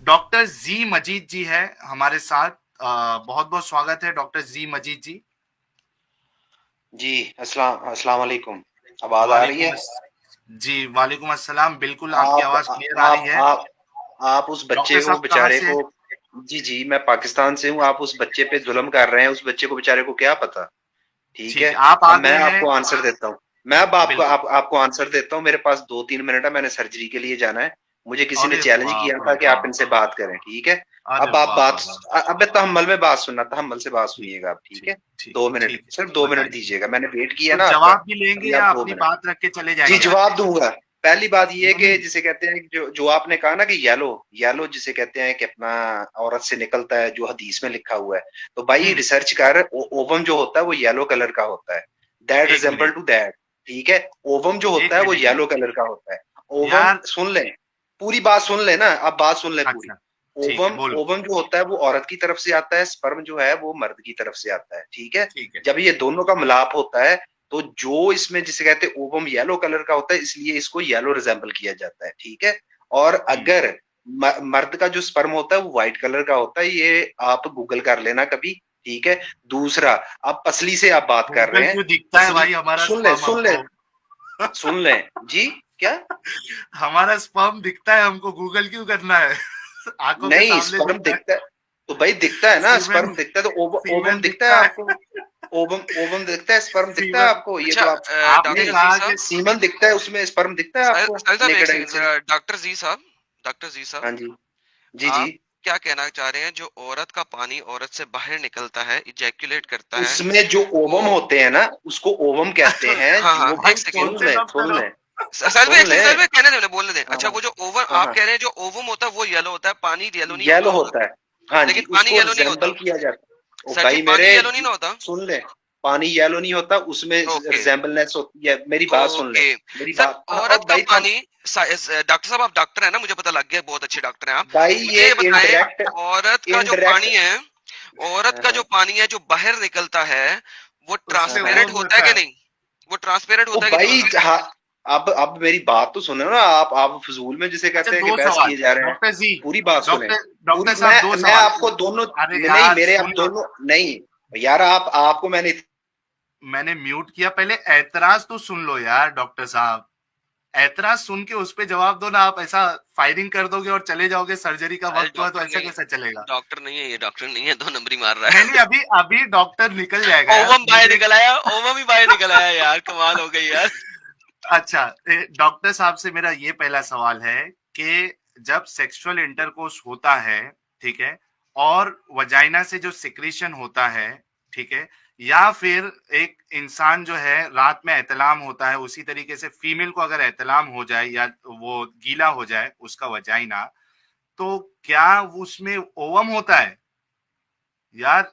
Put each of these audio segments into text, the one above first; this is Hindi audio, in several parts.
डॉक्टर जी मजीद जी है हमारे साथ। बहुत बहुत स्वागत है डॉक्टर जी मजीद जी। जी, अस्सलाम वालेकुम। आवाज़ आ रही वालेकुम है? जी वालेकुम अस्सलाम। बिल्कुल आपकी आप आवाज क्लियर आ रही है। आप उस बच्चे डॉक्टर को साहब कहाँ बेचारे से? को। जी, जी, मैं पाकिस्तान से हूँ। आप उस बच्चे पे जुल्म कर रहे हैं, उस बच्चे को बेचारे को क्या पता? ठीक ठीक है? है, आप अब आ मैं गए हैं। आपको आंसर देता हूँ। मैं अब आपको बिल्कुल। आपको आंसर देता हूँ। मेरे पास 2-3 मिनट है, मैंने सर्जरी के लिए जाना है। मुझे किसी ने अरे चैलेंज किया बाप रे था कि आप बाप। इनसे बात करें, ठीक है? अरे अब आप वाह बात वाह वाह। अबे तहम्मुल में बात सुनना, तहम्मुल से बात ठीक सुनिएगा आप, ठीक ठीक है? ठीक 2 मिनट, ठीक है, सिर्फ 2 मिनट बताइए। दीजिएगा। मैंने वेट किया तो ना आपका, जवाब भी लेंगे अभी या आप 2 अपनी मिनट। बात रख के चले जी, जाएंगे? जवाब दूँगा। पहली बात ये नहीं कि नहीं। जिसे कहते हैं कि जो जो आपने कहा ना कि येलो, येलो जिसे कहते हैं कि अपना औरत से निकलता है, जो हदीस में लिखा हुआ है। तो भाई हम्म। रिसर्च कर, ओ ओवम जो होता है वो येलो कलर का होता है। दैट एक रिजेंबल मिनट। टू दैट, ठीक है? ओवम जो एक होता है वो मिनट। एक येलो मिनट कलर का होता है। ओवम यार। सुन लें, पूरी बात सुन लें ना, अब बात सुन लें पूरी। अच्छा। ठीक है, ओवम बोलो। ओवम जो होता है वो औरत की तरफ से आता है, स्पर्म जो है वो मर्द की तरफ से आता है, ठीक है? ठीक है। जब ये दोनों का मिलाप होता है, तो जो इसमें जिसे कहते हैं ओवम येलो कलर का होता है, इसलिए इसको येलो रिजेंबल किया जाता है, ठीक है? और हम्म। अगर मर्द का जो स्पर्म होता है वो व्हाइट कलर का होता है, ये आप गूगल कर लेना कभी, ठीक है? दूसरा, आप पसली से आप बात कर गूगल रहे हैं। क्यों दिखता है पसली, भाई हमारा सुन लें, स्पर्म सुन लें, हमको? सुन लें। जी, क्या? हमारा स्पर्म दिखता है हमको, गूगल क्यों करना है? आंखों के नहीं, सामने स्पर्म दिखता है। दिखता है। तो भाई दिखता है ना, सीमेन। स्पर्म दिखता है तो ओवम सीमेन दिखता है दिखता आपको। है। ओवम ओवम दिखता है, स्पर्म दिखता है सीमेन। आपको, ये अच्छा तो आप। आपने नहीं, डॉक्टर जी कहा कि साहब, सीमन दिखता है, उसमें स्पर्म दिखता है साहिल आपको साहिल साहब एक नेकेड आई सेकंड से? जरा। डॉक्टर जी साहब, हाँ जी, जी, जी। आप क्या कहना चाह रहे हैं? जो औरत का पानी औरत से बाहर निकलता है, इजैक्यूलेट करता है, उसमें जो वो ओवम होते हैं ना, उसको ओवम कहते हैं। हाँ हाँ, जो एक भाई सेकंड। कौन सुन से ले, डॉक्टर सुन हो? ले, साहिल भाई सुन एक ले। सेकंड, साहिल भाई कहने देना, बोलने दें। हाँ, अच्छा, वो जो ओवर हाँ, आप हाँ। कह रहे हैं, जो ओवम होता है वो येलो होता है, पानी येलो नहीं येलो होता उसका? होता है। हाँ जी, लेकिन पानी उसको येलो नहीं रिजेंबल होता? किया जाता है। ओ सर जी, भाई मेरे, पानी येलो नहीं ना होता? सुन ले। पानी येलो नहीं होता, उसमें ओके। रिजेंबलनेस होती है। मेरी बात सुन ले, ओके मेरी सर, बात। हाँ, औरत और का भाई था। पानी, डॉक्टर साहब आप डॉक्टर हैं ना, मुझे पता लग गया, बहुत अच्छे डॉक्टर हैं आप। भाई ये मुझे ये बताएं, इंडायरेक्ट, औरत का जो इंडायरेक्ट। पानी है, औरत का जो पानी है जो बाहर निकलता है, वो उसमें ट्रांसपेरेंट ओम होता है होता कि है। नहीं? वो ट्रांसपेरेंट ओ होता है कि नहीं भाई होता? हाँ। अब मेरी बात तो सुनो ना, आप फजूल में जिसे अच्छा, कहते हैं कि दो बहस सवाल। किए जा रहे हैं। डॉक्टर जी। पूरी बात सुने। डॉक्टर पूरी, डॉक्टर साहब, दो मैं सवाल। आपको दोनों, अरे नहीं यार मेरे, आप सुन लो। दोनों नहीं। यार आप आपको मैंने, मैंने म्यूट किया, पहले ऐतराज तो सुन लो यार डॉक्टर साहब। ऐतराज सुन के उस पे जवाब दो ना। आप ऐसा फायरिंग कर दोगे और चले जाओगे, सर्जरी का साहिल वक्त हुआ तो ऐसा कैसा चलेगा? डॉक्टर नहीं है, ये डॉक्टर नहीं है, 2 नंबरी मार रहा नहीं है। नहीं, अभी अभी डॉक्टर निकल जाएगा यार ओवम बाहर मुझे। निकल आया, ओवम ही बाहर निकल आया यार, कमाल हो गई यार। अच्छा, डॉक्टर साहब से मेरा ये पहला सवाल है कि जब सेक्सुअल इंटरकोर्स होता है, ठीक है, और वजाइना से जो सिक्रीशन होता है, ठीक है, या फिर एक इंसान जो है रात में एहतलाम होता है, उसी तरीके से फीमेल को अगर एहतलाम हो जाए या वो गीला हो जाए उसका वजाइना, तो क्या उसमें ओवम होता है? यार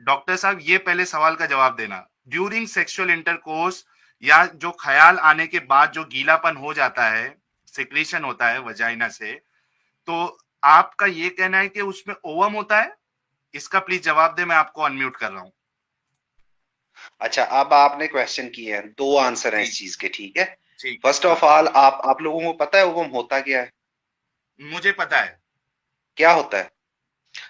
डॉक्टर साहब, ये पहले सवाल का जवाब देना। ड्यूरिंग सेक्सुअल इंटरकोर्स या जो ख्याल आने के बाद जो गीलापन हो जाता है, सिक्रीशन होता है वजाइना से, तो आपका ये कहना है कि उसमें ओवम होता है? इसका प्लीज जवाब दे, मैं आपको अनम्यूट कर रहा हूं। अच्छा अब आपने क्वेश्चन किए हैं, दो आंसर हैं जी। इस चीज के, ठीक है? ठीक है, फर्स्ट हाँ। ऑफ ऑल, आप लोगों को पता है वो होता क्या है? मुझे पता है। क्या होता है?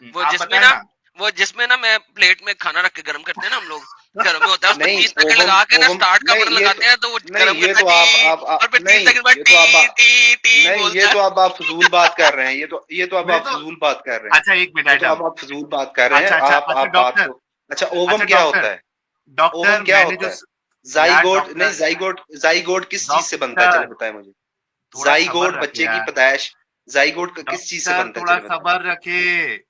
वो आप जिसमें बताए ना ना। वो जिसमें ना मैं प्लेट में खाना रख के गर्म करते हैं ना हम लोग, घरों में होता है, उस पर नहीं, 30 सेकंड ओवम, लगा के ना ओवम। स्टार्ट का नहीं बटन ये तो, लगाते हैं, तो वो नहीं गर्म ये करता है तो टी, और फिर तीस नहीं, सेकंड बाद ये तो टी टी टी नहीं, ये बोलता तो है। अब आप फजूल बात कर रहे हैं। ये तो अब मैं आप तो। फजूल बात कर रहे हैं। अच्छा, एक मिनट ये तो एडम। अब आप फजूल बात कर रहे हैं। अच्छा अच्छा अच्छा आप बात डॉक्टर। को। अच्छा, ओवम अच्छा क्या डॉक्टर। होता है? ओवम डॉक्टर क्या मैंने जो। होता है? यार जाइगोट नहीं, डॉक्टर। जाइगोट किस चीज से बनता है, चले डॉक्टर बताएं मुझे। थोड़ा सबर जाइगोट रखे बच्चे की यार। पैदाइश, जाइगोट किस चीज से डॉक्टर बनता है, थोड़ा चले बताएं। सबर रखे।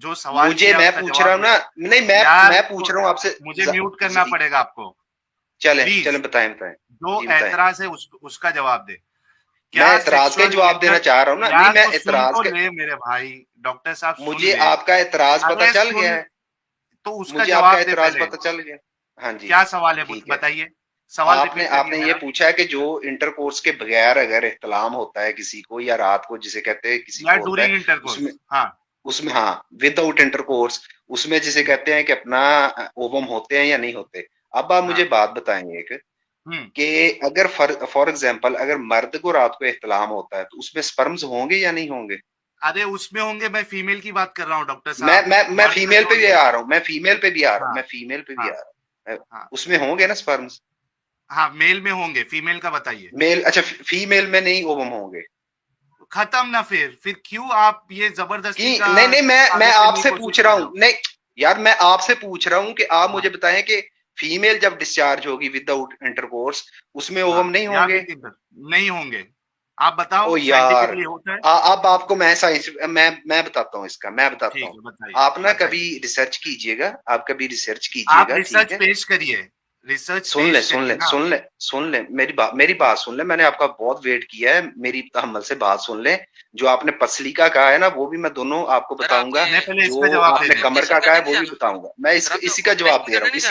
जो सवाल मुझे, किया मैं उसका पूछ रहा जवाब हूँ दे। ना। नहीं, यार मैं तो पूछ रहा हूँ आपसे। मुझे म्यूट करना पड़ेगा आपको। चले चले, प्लीज। बताएं बताएं। जो जी बताएं। ऐतराज है उसका जवाब दे। मैं क्या एतराज का ही सेक्सुअल जवाब देना इंटर। चाह रहा हूँ ना, नहीं यार मैं तो सुन एतराज तो का। ले मेरे भाई। डॉक्टर साहब सुन मुझे ले। आपका एतराज पता अरे चल गया सुन। है। तो उसका मुझे आपका जवाब दे एतराज पहले। पता चल गया। हाँ जी। क्या सवाल है ठीक है। बताइए। सवाल आपने रिपीट करिए आपने ये मेरा। पूछा है कि जो इंटरकोर्स के बगैर अगर इख्तलाम होता है किसी को, या रात को जिसे कहते हैं किसी यार को होता है, ड्यूरिंग इंटरकोर्स, उसमें, हाँ। उसमें हाँ, विदाउट इंटरकोर्स, उसमें जिसे हम्म, कहते हैं कि अपना ओवम होते हैं या नहीं होते? अब आप मुझे हाँ। बात बताएंगे एक, हम्म। कि अगर फॉर फॉर एग्जाम्पल अगर मर्द को रात को इख्तलाम होता है तो उसमें स्पर्म्स होंगे या नहीं होंगे? अरे उसमें होंगे, मैं फीमेल की बात कर रहा हूँ डॉक्टर मैं साहब। मैं मैं मर्द में फीमेल पे भी होंगे। आ रहा हूँ, मैं फीमेल पे भी आ रहा हूँ, हाँ मैं फीमेल पे भी हाँ आ रहा हूँ। हाँ उसमें होंगे ना स्पर्म्स? हाँ, मेल में होंगे, फीमेल का बताइए। मेल, अच्छा फीमेल में नहीं ओवम होंगे खत्म ना, फिर क्यों आप ये कि? जबरदस्ती का नहीं नहीं, मैं साबित करने की आपसे कोशिश पूछ रहा कर रहे हूँ, हो? नहीं यार, मैं आपसे पूछ रहा हूँ कि आप मुझे हाँ बताएं कि फीमेल जब डिस्चार्ज होगी विदाउट इंटरकोर्स, उसमें ओवम हाँ, नहीं या होंगे? विद इंटर नहीं होंगे। आप ओ बताओ यार, साइंटिफिकली होता है। अब आपको मैं साइंस, मैं बताता हूँ इसका, मैं बताता ठीक हूँ। है, बताइए आप ना कभी बताइए। रिसर्च कीजिएगा, आप कभी रिसर्च आप कीजिएगा, ठीक रिसर्च है? पेश करिए, रिसर्च सुन ले पेश सुन करिए ले ना। सुन ले सुन ले, मेरी बात सुन ले, मैंने आपका बहुत वेट किया है, मेरी तहम्मुल से बात सुन ले। जो आपने पसली का कहा है ना, वो भी मैं दोनों आपको सर बताऊंगा। आपने मैं पहले इसका जो जवाब दे आपने देता हूँ। कमर का ऑपरेशन कहा करने है, नहीं वो भी जाना? बताऊंगा मैं। सर आपने इसी का जवाब ऑपरेशन दे रहा करने हूँ, नहीं जाना?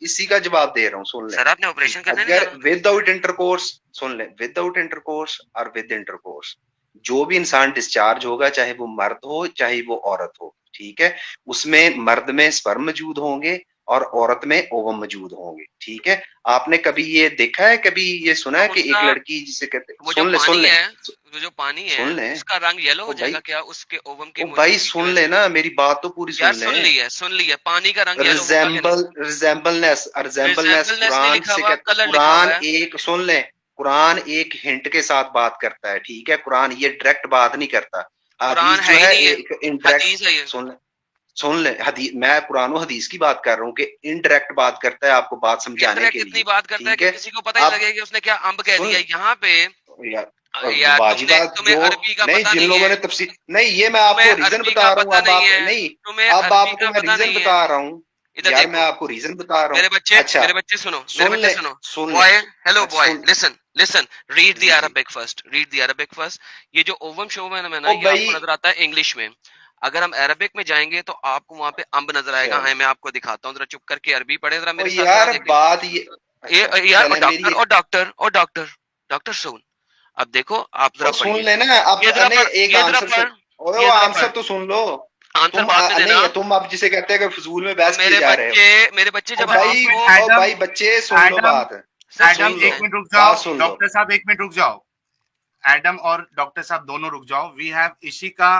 इसी का जवाब दे रहा हूँ, सुन ले। सर आपने ठीक ऑपरेशन है। करने नहीं अगर जाना? विदाउट इंटरकोर्स, सुन ले, विदाउट इंटरकोर्स और विद इंटरकोर्स, जो भी इंसान डिस्चार्ज होगा, चाहे वो मर्द हो चाहे वो औरत हो, ठीक है, उसमें मर्द में स्पर्म मौजूद होंगे और औरत में ओवम मौजूद होंगे, ठीक है? आपने कभी ये देखा है, कभी ये सुना तो है कि एक उनका लड़की जिसे कहते, वो जो सुन ले पानी सुन ले है, वो जो पानी है सुन ले, उसका रंग येलो ओ हो भाई, जाएगा क्या उसके ओवम की ओ भाई मौजूदगी की सुन वजह ले से? ना, मेरी बात तो पूरी यार सुन ले। सुन ली है, पानी का रंग येलो होगा कि नहीं? रिजेंबलनेस रिजेम्बलनेस नहीं कुरान लिखा जिसे हुआ, कहते, कलर लिखा कुरान हुआ है। एक, सुन ले, कुरान एक हिंट के साथ बात करता है, ठीक है? कुरान ये डायरेक्ट बात नहीं करता। कुरान हदीस है जो ही है नहीं है, एक इनडायरेक्ट, हदीस है ये। सुन ले, सुन ले, हदीस, मैं कुरान और हदीस की बात कर रहा हूँ कि इनडायरेक्ट बात करता है आपको बात समझाने इंटरेक्ट के इतनी लिए, बात करता है ठीक कि है? किसी को पता ही अब लगे कि उसने क्या अम्ब कह सुन दिया यहाँ पे। यार, यार वाजिबात तुम्हें जो, अरबी का नहीं, पता जिन नहीं लोगों है, ने तफसीर, नहीं, ये मैं तुम्हें आपको रीजन अरबी का बता रहा हूँ, पता अब नहीं आप है, नहीं, तुम्हें अब अरबी आपको का मैं पता रीजन नहीं है। बता रहा हूँ। इधर यार मैं देखो, आपको रीजन बता रहा हूँ। अच्छा, मेरे बच्चे सुनो, मेरे सुन बच्चे ले सुनो। सुन ले, बॉय, हेलो अच्छा बॉय, सुन, लिसन लिसन, रीड द जी जी, Arabic first, read the Arabic first. ये जो ओवम शो में ना, ओ ये भाई, आपको नजर आता है इंग्लिश में। अगर हम अरबिक में जाएंगे तो आपको वहां पे अम्ब नजर आएगा। चल, मैं आपको दिखाता हूँ, जरा चुप करके अरबी पढ़े, जरा ओ मेरे साथ, जरा यार देखें। बात ये, अच्छा ये यार, चले, मेरी एक, और डॉक्टर डॉक्टर सुन, अब देखो आप जरा और सुन पढ़िए। लेना अब, ये जरा नहीं, पढ़, एक ये जरा आंसर सुन, पढ़, और वो ये जरा आंसर पढ़। तो सुन लो। आंसर बाद में देना। नहीं, तुम अब जिसे कहते हैं कि फजूल में बहस किए जा रहे हो। मेरे बच्चे ओ जब भाई, आपको, ओ एडम, भाई बच्चे सुन लो एडम, बात, सर एडम सुन सुनिए। लो, एक मिनट रुक बात जाओ, सुन लो। डॉक्टर साहब एक मिनट रुक जाओ। एडम और डॉक्टर साहब दोनों रुक जाओ। We have Ishika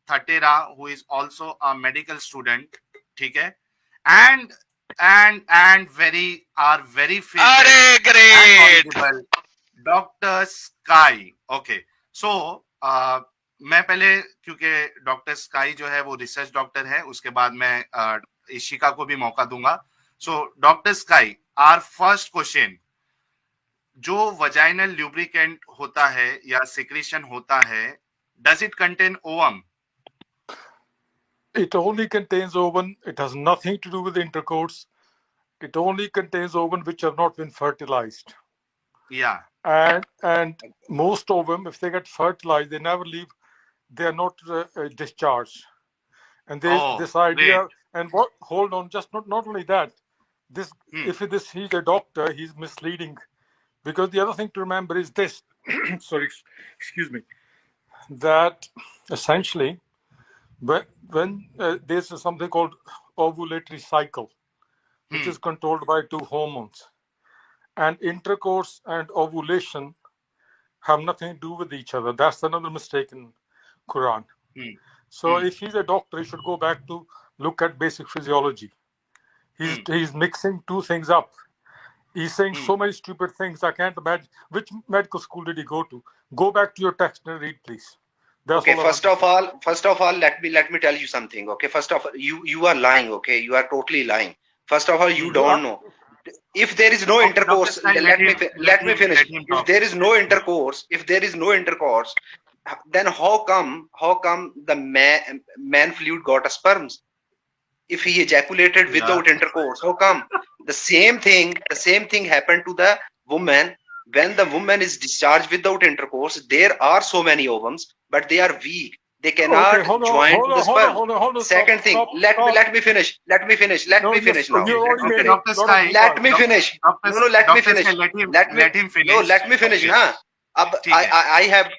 Thatera who is also a medical student, ठीक है, and and very are very favourite अरे and great. Knowledgeable doctor sky. Okay, so मैं पहले, क्योंकि डॉक्टर स्काई जो है वो रिसर्च डॉक्टर है, उसके बाद मैं इशिका को भी मौका दूंगा। So doctor Sky, our first question, जो वजाइनल ल्यूब्रिकेंट होता है या सिक्रीशन होता है, does it contain ovum? It only contains ovum. It has nothing to do with intercourse. It only contains ovum which have not been fertilized. या And most ovum, if they get fertilized, they never leave. They are not discharged. And this idea. Great. And what? Hold on. Just not only that. This, if he's a doctor, he's misleading. Because the other thing to remember is this. Sorry, excuse me. That essentially, when there's something called ovulatory cycle, which is controlled by two hormones, and intercourse and ovulation have nothing to do with each other. That's another mistake in Quran. So if he's a doctor, he should go back to look at basic physiology. He's mixing two things up. He's saying so many stupid things. I can't imagine. Which medical school did he go to? Go back to your text and read, please. That's Okay, all I want to say. first of all, let me tell you something. Okay, first of all, you are lying. Okay, you are totally lying. First of all, you don't know. If there is no intercourse, let me finish. Let him If talk. there is no intercourse, then how come the man fluid got a sperms? If he ejaculated without intercourse, how come? The same thing happened to the woman. When the woman is discharged without intercourse, there are so many ovums, but they are weak. They cannot Okay, hold on, join hold to the on, hold sperm. on, hold on, hold on. Second thing, Stop. let me finish. Let me finish No, now. you already Okay, made Dr. it. Lot of Sky, people. Let me finish. Dr. No, let me Dr. finish. Sky, let him finish. No, let me finish. Okay. ना अब ठीक है। I have to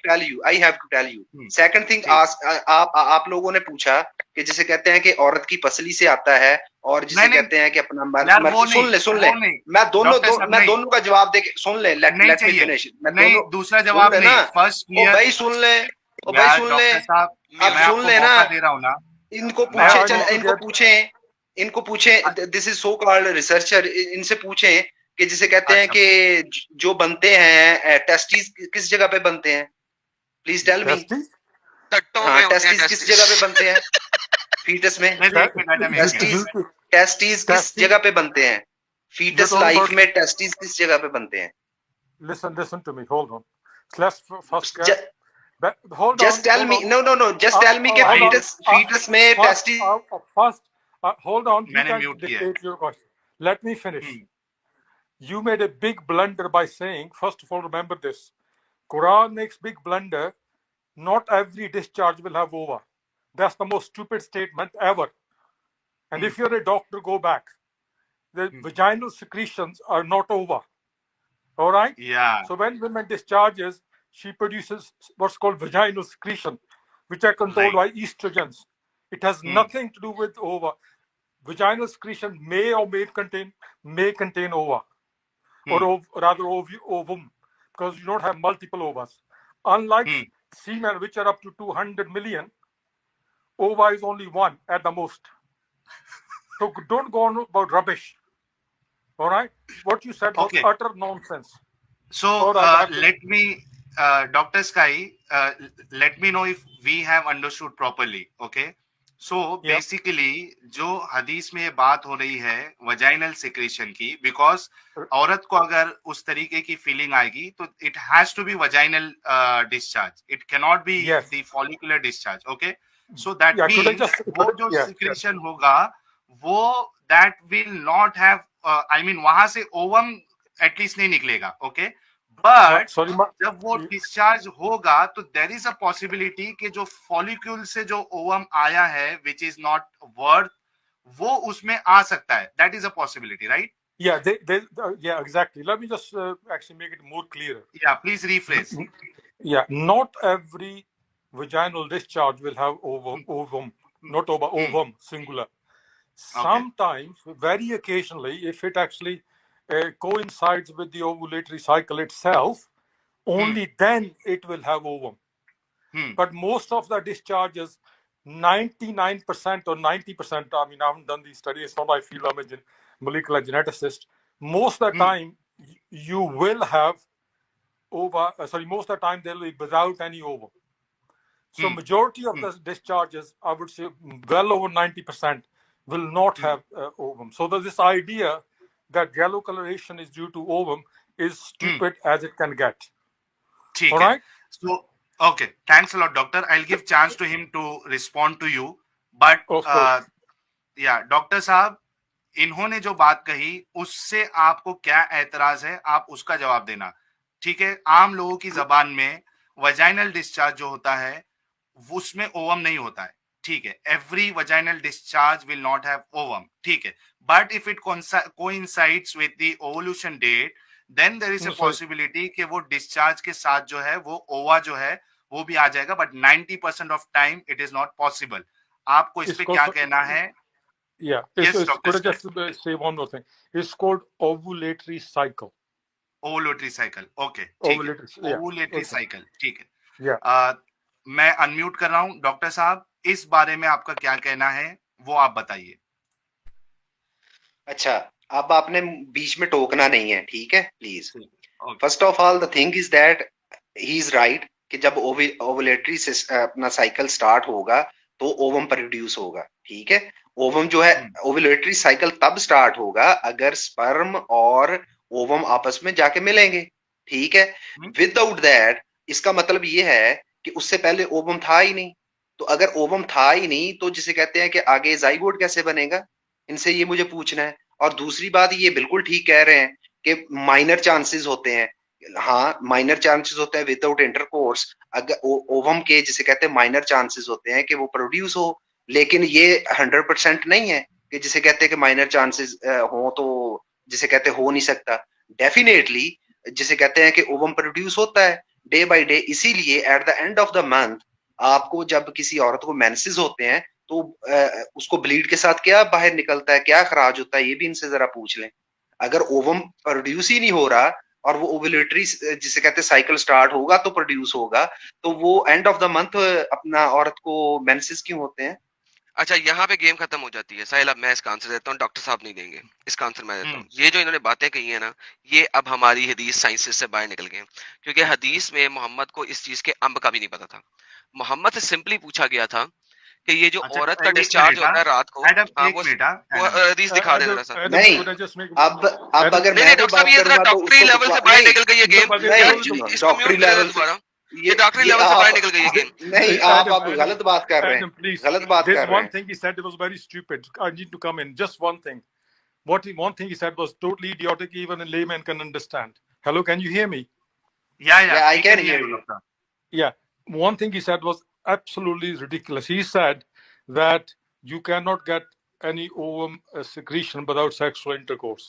tell you. Second thing, आप लोगों ने पूछा कि जिसे कहते हैं कि औरत की पसली से आता है, और जिसे नहीं, कहते हैं कि अपना यार मर्द, वो सुन ले, वो नहीं। मैं डॉक्टर साहब नहीं। दोनों का जवाब दे के सुन ले, let नहीं me चाहिए। finish, मैं नहीं, दोनों दूसरा सुन जवाब ले नहीं। ना, फर्स्ट ओ क्लियर। भाई सुन ले, और भाई यार सुन ले, डॉक्टर साहब आप मैं सुन आपको लेना, मौका दे रहा हूँ ना। इनको मैं पूछे, I चल need to इनको get पूछें, इनको पूछें, this is so called researcher, इनसे पूछें कि जिसे कहते हैं अच्छा कि जो बनते हैं टेस्टिस किस जगह पे बनते हैं, प्लीज टेल मी। testing. टट्टों हाँ, में होते हैं टेस्टिस किस जगह पे बनते हैं फीटस में? नहीं एक मिनट मैडम एक मिनट टेस्टिस, टेस्टिस किस Testing. जगह पे बनते हैं? You're foetus talking life about. में टेस्टिस किस जगह पे बनते हैं? Listen to me. Hold on. Let's first ज, get. Hold just on. Tell Hold me, on. No no no, just tell me कि Hold on. फीटस फीटस में First, testis. first, hold on. You मैंने can म्यूट किया है। dictate your question. Let me finish. Hmm, You made a big blunder by saying, first of all, remember this. Quran makes big blunder. Not every discharge will have ova. That's the most stupid statement ever. And if you're a doctor, go back. The vaginal secretions are not ova. All right? या So when women discharges, she produces what's called vaginal secretion, which are controlled by estrogens. It has nothing to do with ova. Vaginal secretion may or may contain ova, or rather ovum, because you don't have multiple ovas. Unlike semen, which are up to 200 million, ova is only one at the most. So don't go on about rubbish. All right? What you said was Okay. utter nonsense. So All right, I have to- let me, Dr. Sky, let me know if we have understood properly. Okay. So Yeah. basically जो हदीस में ये बात हो रही है वजाइनल सिक्रेशन की, बिकॉज औरत को अगर उस तरीके की फीलिंग आएगी तो it has to be vaginal discharge, it can not be Yes. The follicular discharge. Okay, so that Yeah, today means just- वो जो yeah, सिक्रेशन होगा वो that will not have, I mean वहां से ओवम एटलीस्ट नहीं निकलेगा. ओके, बट Sorry, जब वो डिस्चार्ज होगा तो देर इज अ पॉसिबिलिटी कि जो फॉलिक्यूल से जो ओवम आया है विच इज नॉट वर्थ, वो उसमें आ सकता है. That is a possibility, right? yeah, yeah, exactly. Let me just actually make it more clearer. या please refresh. Yeah, not every vaginal discharge will have ovum, not ovum, singular. Sometimes, very occasionally, if it actually coincides with the ovulatory cycle itself, only then it will have ovum. But most of the discharges, 99% or 90%, I mean, I haven't done these studies, it's not I feel I'm a molecular geneticist. Most of the time, you will have ova, most of the time they'll be without any ovum. So majority of the discharges, I would say well over 90%, will not have ovum. So there's this idea that yellow coloration is due to ovum is stupid as it can get. ठीक All है. right? So okay, thanks a lot, doctor. I'll give chance to him to respond to you. But Of course. yeah, doctor साहब इन्होंने जो बात कही उससे आपको क्या एतराज है, आप उसका जवाब देना. ठीक है, आम लोगों की जबान में वजाइनल डिस्चार्ज जो होता है उसमें ओवम नहीं होता है. ठीक है, every vaginal discharge will not have ovum. ठीक है, but if it coincides with the ovulation date then there is a possibility कि वो डिस्चार्ज के साथ जो है वो ओवा जो है वो भी आ जाएगा, but 90% of time it is not possible. आपको इस पे क्या कहना है? Yeah, Yes, it's Dr. could I just say one more thing? It's called ovulatory cycle. Ovulatory cycle. Okay, ठीक है, Ovulatory, yeah. Ovulatory Okay. Cycle. ठीक है. Yeah. मैं अनम्यूट कर रहा हूं. डॉक्टर साहब इस बारे में आपका क्या कहना है वो आप बताइए. अच्छा, अब आपने बीच में टोकना नहीं है, ठीक है, please. Okay. First of all the thing is that he is right कि जब ओवुलेटरी अपना साइकिल स्टार्ट होगा तो ओवम प्रोड्यूस होगा. ठीक है, ओवम जो है ओवुलेटरी साइकिल तब स्टार्ट होगा अगर स्पर्म और ओवम आपस में जाके मिलेंगे. ठीक है, विदाउट दैट इसका मतलब ये है कि उससे पहले ओवम था ही नहीं. तो अगर ओवम था ही नहीं तो जिसे कहते हैं कि आगे जाइगोट कैसे बनेगा, इनसे ये मुझे पूछना है. और दूसरी बात, ये बिल्कुल ठीक कह रहे हैं कि माइनर चांसेस होते हैं. हाँ, माइनर चांसेस होते हैं विदाउट इंटरकोर्स. अगर ओवम के जिसे कहते हैं माइनर चांसेस होते हैं कि वो प्रोड्यूस हो, लेकिन ये 100% नहीं है कि जिसे कहते हैं कि माइनर चांसेस हो तो जिसे कहते हो नहीं सकता. डेफिनेटली जिसे कहते हैं कि ओवम प्रोड्यूस होता है डे बाय डे. इसीलिए at the end of the month आपको जब किसी औरत को मेंसेस होते हैं तो उसको ब्लीड के साथ क्या बाहर निकलता है, क्या खराज होता है, ये भी इनसे जरा पूछ लें. अगर ओवम प्रोड्यूस ही नहीं हो रहा और वो ओव्यूलेटरी जिसे कहते हैं साइकिल स्टार्ट होगा तो प्रोड्यूस होगा, तो वो एंड ऑफ द मंथ अपना औरत को मेंसेस क्यों होते हैं? अच्छा, यहाँ पे गेम खत्म हो जाती है। साहिल, अब मैं इसका आंसर देता हूँ, डॉक्टर साहब नहीं देंगे। इसका आंसर मैं देता हूँ। ये जो इन्होंने बातें कही है ना, ये अब हमारी हदीस साइंसेस से बाहर निकल गए हैं, क्योंकि हदीस में मोहम्मद को इस चीज के अंब का भी नहीं पता था। मोहम्मद से सिंपली पूछा गया था कि ये जो अच्छा औरत का एक डिस्चार्ज मिनट होता है रात को, एडम, हाँ एक वो मिनट वो एडम। हदीस दिखा दे जरा सा। Adam, नहीं, could I just make अब अगर नहीं मैं डॉक्टर कोई साहब, बात ये इतना करूंगा तो डॉक्टरी उसको लेवल से नहीं, बाहर निकल गई है गेम। नहीं, इसको डॉक्टरी म्यूट करें लेवल से दोबारा। ये डॉक्टरी लेवल से बाहर निकल गई है गेम। नहीं, Adam, आप गलत बात कर रहे हैं, Adam, please. गलत बात There's कर रहे one हैं। thing he said was very stupid. I need to come in. Just one thing. One thing he said was totally idiotic. Even a layman can understand. Hello, can you hear me? Yeah, Yeah, I we can hear hear you, you. doctor. Yeah. One thing he said was absolutely ridiculous. He said that you cannot get any ovum secretion without sexual intercourse.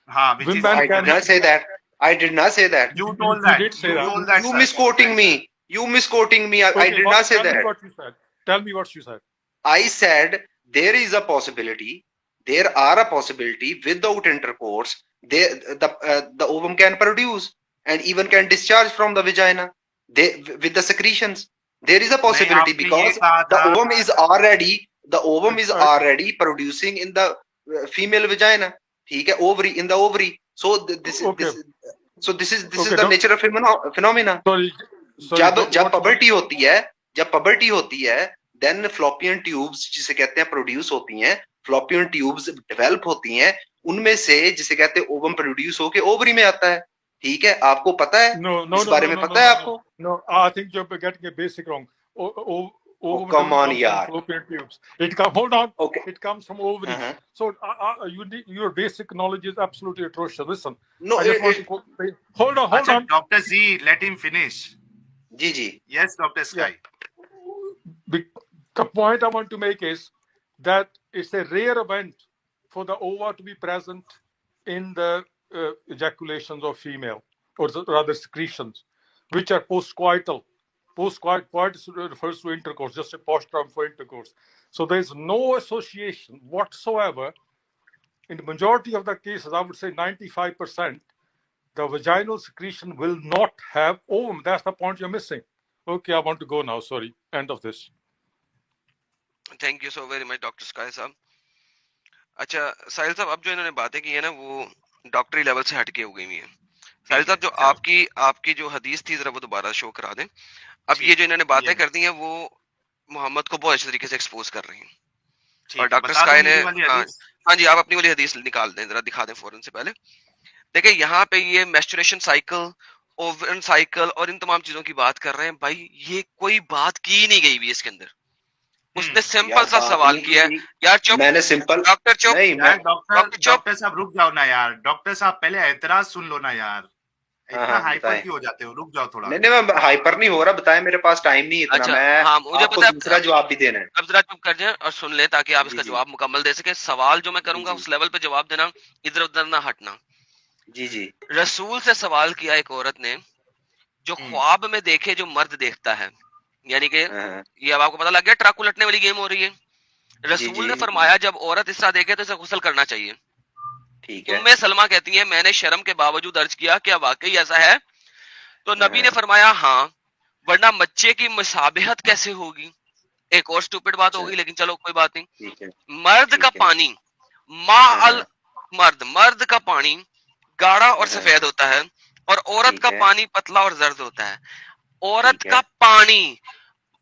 हाँ, which is Women I can. did not say that. I did not say that. you told You that. did say You that. told that, You sir. misquoting me. You misquoting me. I Okay, did not say tell me that. what you said. Tell me what you said. I said there is a possibility. There are a possibility without intercourse, the ovum can produce and even can discharge from the vagina. They with the secretions. There is a possibility आपने ये because कहा the था- ovum is already producing in the female vagina. ठीक है, ovary in the ovary. So this Okay. this is Okay, the doc- nature of phenomena. Sorry. जब puberty होती है then fallopian tubes जिसे कहते हैं प्रोड्यूस होती हैं, fallopian tubes डेवलप होती हैं, उनमें से जिसे कहते हैं ओवम प्रोड्यूस होके ओवरी में आता है। ठीक है, आपको पता है? इस बारे में पता है आपको? No, I think you're getting a basic wrong. Ovum come doesn't on, come yaar. from fallopian tubes. Hold on. Okay. It comes from ovaries. Uh-huh. So your basic knowledge is absolutely atrocious. Listen. No, I just want to hold on. अच्छा, Dr. Z, let him finish. जी जी। Yes, Dr. Sky. The point I want to make is that it's a rare event for the ova to be present in the ejaculations of female, or rather secretions, which are postcoital. Postcoitus refers to intercourse, just a posh term for intercourse. So there is no association whatsoever. In the majority of the cases, I would say 95%, the vaginal secretion will not have ovum. That's the point you're missing. Okay, I want to go now. Sorry. End of this. Thank you so very much doctor sky साहब। अच्छा साहिल साहब, अब जो इन्होंने बातें की है ना, वो डॉक्टरी लेवल से हटके हो गई हुई है। साहिल साहब, जो आपकी जो हदीस थी, जरा वो दोबारा शो करा दें। अब ये जो इन्होंने बातें कर दी हैं, वो मोहम्मद को बहुत अच्छे तरीके से एक्सपोज कर रही हैं। और डॉक्टर स्काई ने, हाँ जी, आप अपनी वाली हदीस निकाल दें, जरा दिखा दें फौरन से पहले। देखिए यहाँ पे ये मेस्टुरेशन साइकिल, ओवन साइकिल और इन तमाम चीजों की बात कर रहे हैं। भाई ये कोई बात की नहीं गई हुई इसके अंदर। उसने सिंपल सा सवाल किया है। यार चुप, मैंने सिंपल डॉक्टर चुप, डॉक्टर साहब रुक जाओ ना यार। डॉक्टर साहब पहले एतराज सुन लो ना यार, इतना हाइपर क्यों हो जाते हो? रुक जाओ थोड़ा। नहीं मैं हाइपर नहीं हो रहा, बताएं, मेरे पास टाइम नहीं इतना। अच्छा, मैं हाँ, मुझे आपको पता है, दूसरा जवाब भी देना है। अब जरा चुप कर जाए और सुन ले, ताकि आप इसका जी। जवाब मुकम्मल दे सके। सवाल जो मैं करूंगा जी। उस लेवल पे जवाब देना, इधर उधर ना हटना। जी जी। रसूल से सवाल किया एक औरत ने, जो ख्वाब में देखे जो मर्द देखता है, यानी कि ये अब आपको पता लग गया ट्रक उलटने वाली गेम हो रही है। रसूल ने फरमाया जब औरत इस तरह देखे तो इसे गुस्ल करना चाहिए। ठीक है। उम्मे सलमा कहती है मैंने शर्म के बावजूद अर्ज किया क्या वाकई ऐसा है? तो नबी ने फरमाया हाँ, वरना बच्चे की मुसाबिहत कैसे होगी? एक और स्टूपिड बात होगी, लेकिन चलो कोई बात नहीं। मर्द का पानी मर्द का पानी गाढ़ा और सफेद होता है, और औरत का पानी पतला और जर्द होता है। औरत का पानी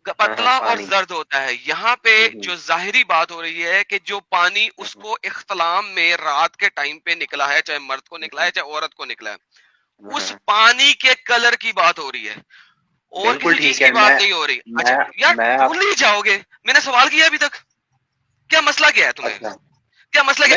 पतला और जर्द होता है। यहाँ पे जो जाहिरी बात हो रही है कि जो पानी उसको इख्तलाम में रात के टाइम पे निकला है, चाहे मर्द को निकला है चाहे औरत को निकला है, उस पानी के कलर की बात हो रही है, और किसी चीज की बात नहीं हो रही। अच्छा यार भूल नहीं जाओगे, मैंने सवाल किया अभी तक, क्या मसला क्या है तुम्हें? क्या मसला क्या?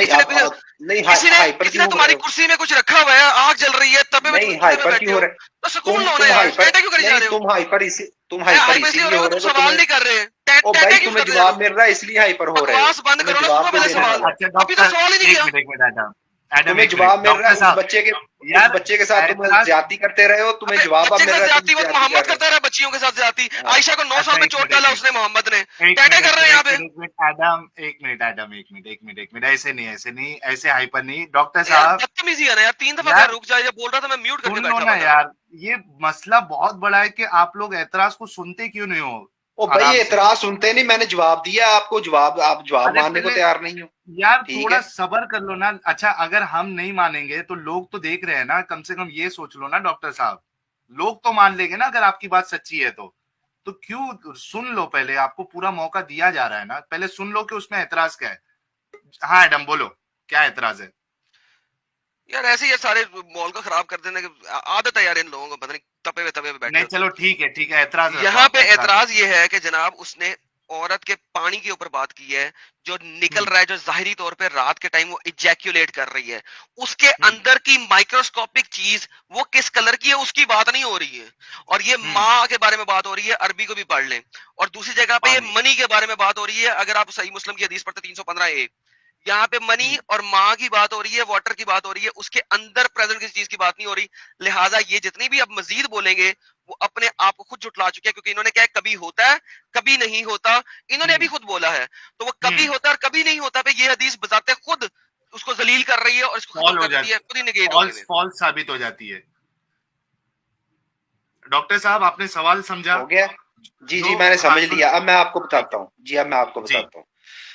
किसी ने तुम्हारी कुर्सी में कुछ रखा हुआ है, आग जल रही है, तबे में हाइपर क्यों हो रहे? तो सुकून लो ना यार, टैटे क्यों करी जा रहे हो? तुम हाइपर इसलिए हो रहे हो, सवाल नहीं कर रहे। ओ भाई तुम्हें जवाब मिल रहा है इसलिए हाइपर हो रहे हो। बकवास बंद करो ना, सुनो पहले सवाल। अभी तो सवाल ही नहीं किया। एडम तुम्हें एक जवाब मिनट मिल रहा है डॉक्टर साहब उस यार बच्चे के साथ तुम एतराज ज्यादती करते रहे हो, तुम्हें अबे जवाब अब बच्चे मिल के रहा साथ है, तुम जाती वो तो ज्यादती मोहम्मद कर रहे करता रहा, बच्चियों के साथ जाती। हो। हाँ, आयशा को 9 साल अच्छा में एक चोट मिनट डाला एक मिनट उसने, मोहम्मद ने। एक टैटे मिनट कर एक रहे हैं मिनट यहाँ एक पे। मिनट एक मिनट एडम एक मिनट एडम एक मिनट एक मिनट एक मिनट ऐसे नहीं ऐसे नहीं ऐसे हाइपर नहीं डॉक्टर यार साहब बदतमीजी है ना यार, 3 दफा कहा यार रुक जा, ये बोल रहा था मैं म्यूट करके सुन लो बैठा ना हुआ था। यार ये मसला बहुत बड़ा है कि आप लोग एतराज को सुनते क्यों नहीं हो ओ भाई आराम से एतराज सुनते नहीं, मैंने जवाब दिया आपको, जवाब आप जवाब अरे मानने को पहले तैयार नहीं हो। यार ठीक थोड़ा है, सब्र कर लो ना अच्छा अगर हम नहीं मानेंगे तो लोग तो देख रहे हैं ना कम से कम ये सोच लो ना डॉक्टर साहब लोग तो मान लेंगे ना अगर आपकी बात सच्ची है तो क्यों सुन लो पहले आपको पूरा मौका दिया जा रहा है ना पहले सुन लो कि उसमें एतराज क्या है हाँ एडम बोलो क्या एतराज है यार ऐसे ही ये सारे माहौल को खराब कर देने की आदत है यार इन लोगों को, पता नहीं तपे हुए बैठे नहीं होते चलो ठीक है एतराज हैं। रखो यहाँ आप पे एतराज एतराज रखो ये है कि जनाब उसने औरत के पानी के ऊपर बात की है, जो निकल हम्म रहा है, जो जाहिरी तौर पे रात के टाइम वो इजैक्यूलेट कर रही है, उसके हम्म अंदर की माइक्रोस्कोपिक चीज वो किस कलर की है उसकी बात नहीं हो रही है। और ये हम्म माँ के बारे में बात हो रही है, अरबी को भी पढ़ लें। और दूसरी जगह पे ये पानी मनी के बारे में बात हो रही है, अगर आप सही मुस्लिम की हदीस पढ़ते 315 यहाँ पे मनी हम्म और माँ की बात हो रही है, वाटर की बात हो रही है, उसके अंदर प्रेजेंट किसी चीज की बात नहीं हो रही। लिहाजा ये जितनी भी अब मजीद बोलेंगे वो अपने आप को खुद जुटला चुके हैं, क्योंकि इन्होंने क्या है, कभी होता है कभी नहीं होता। इन्होंने अभी हम्म खुद बोला है, तो वो कभी होता है और कभी नहीं होता पे ये हदीस बताते खुद उसको जलील कर रही है और इसको खत्म फॉल हो कर देती है, जाती खुद ही निगेट हो गए। फॉल्स साबित हो जाती है डॉक्टर साहब आपने सवाल समझा हो गया। जी जी जो मैंने हाँ समझ सुन लिया, अब मैं आपको ठीक बताता हूँ जी, अब मैं आपको है जी बताता हूँ।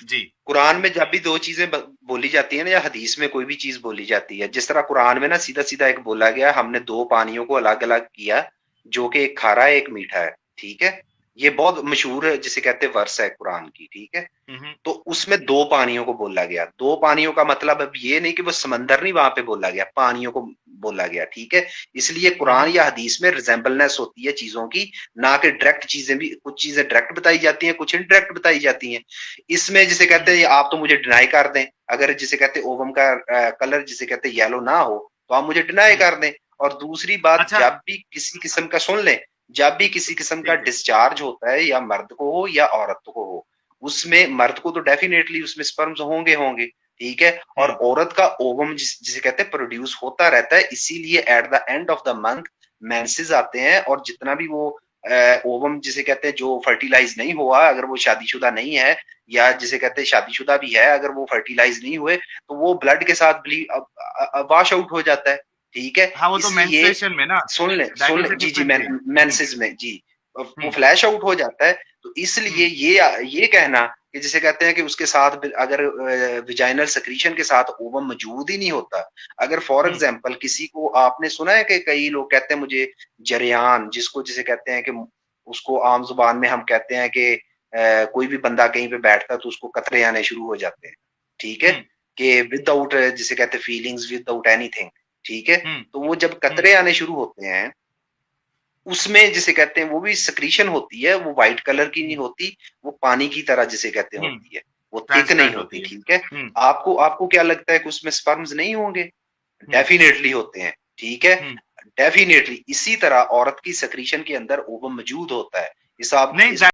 जी कुरान में जब भी दो चीजें बोली जाती है ना, या हदीस में कोई भी चीज बोली जाती है, जिस तरह कुरान में ना सीधा सीधा एक बोला गया, हमने दो पानियों को अलग अलग किया, जो कि एक खारा है एक मीठा है। ठीक है, ये बहुत मशहूर है जिसे कहते हैं वर्स है कुरान की। ठीक है, हम्म तो उसमें दो पानियों को बोला गया। दो पानियों का मतलब अब ये नहीं कि वो समंदर नहीं वहां पे बोला गया, पानियों को बोला गया। ठीक है, इसलिए कुरान या हदीस में रिजेंबलनेस होती है चीजों की, ना कि डायरेक्ट चीजें भी, कुछ चीजें डायरेक्ट बताई जाती हैं, कुछ इनडायरेक्ट बताई जाती हैं। इसमें जिसे कहते हैं आप तो मुझे डिनाई कर दें, अगर जिसे कहते हैं ओवम का कलर जिसे कहते हैं येलो ना हो तो आप मुझे डिनाई कर दें। और दूसरी बात, अच्छा जब भी किसी किस्म का, सुन लें, जब भी किसी किस्म का ठीक है डिस्चार्ज होता है, या मर्द को हो या औरत को हो, उसमें मर्द को तो डेफिनेटली उसमें स्पर्म्स होंगे होंगे। ठीक है, और औरत का ओवम जिसे कहते हैं प्रोड्यूस होता रहता है, इसीलिए at the end of the month menses आते हैं, और जितना भी वो ओवम जिसे कहते हैं जो फर्टिलाइज नहीं हुआ, अगर वो शादीशुदा नहीं है, या जिसे कहते हैं शादीशुदा भी है, अगर वो फर्टिलाइज नहीं हुए तो वो ब्लड के साथ वॉश आउट हो जाता है। ठीक है, हाँ वो तो इसलिए मेंस्ट्रुएशन में ना सुन ले दैट सुन इज ले अ जी जी, डिफरेंट थिंग मेंसेस में जी वो हम्म फ्लैश आउट हो जाता है। तो इसलिए ये कहना कि जिसे कहते हैं कि उसके साथ अगर विजाइनल सेक्रीशन के साथ ओवम मौजूद ही नहीं होता, अगर फॉर एग्जांपल किसी को, आपने सुना है कि कई लोग कहते हैं मुझे जरियान, जिसको जिसे कहते हैं कि उसको आम जुबान में हम कहते हैं कि कोई भी बंदा कहीं पे बैठता है तो उसको कतरे आने शुरू हो जाते हैं। ठीक है, कि विदाउट जिसे कहते हैं फीलिंग्स, विदाउट एनीथिंग। ठीक है, तो वो जब कतरे आने शुरू होते हैं, उसमें जिसे कहते हैं वो भी सक्रीशन होती है, वो व्हाइट कलर की नहीं होती, वो पानी की तरह जिसे कहते हैं होती है, वो थिक नहीं ट्रांसपेरेंट होती। होती है ठीक है, आपको आपको क्या लगता है कि उसमें स्पर्म्स नहीं होंगे? डेफिनेटली होते हैं। ठीक है, डेफिनेटली इसी तरह औरत की सक्रीशन के अंदर ओवम मौजूद होता है। इस आप नहीं